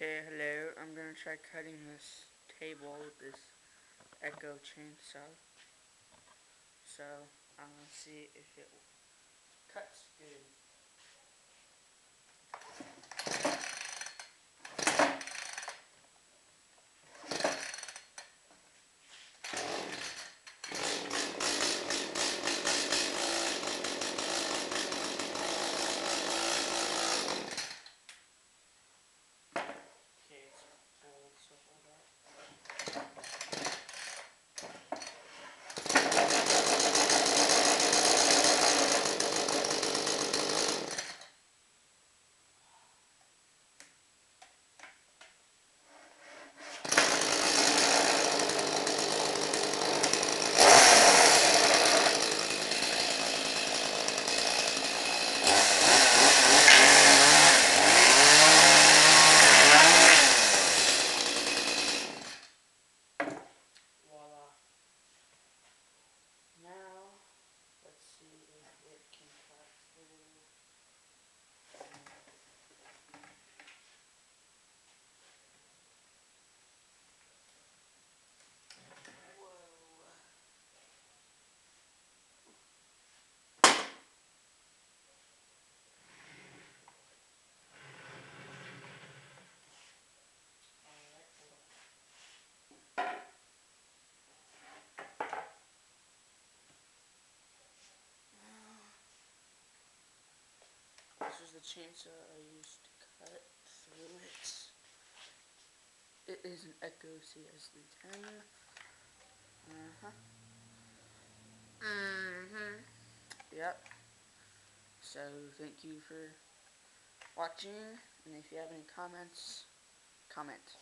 Okay, hello. I'm gonna try cutting this table with this Echo chainsaw. So, I'm gonna see if it cuts good. Okay, it's full, so hold up. Voila. Now, let's see if it can cut through. Whoa. Alright, hold on. This is the chainsaw I used to cut through it. It is an Echo CS310. Yep. So, thank you for watching, and if you have any comments, comment.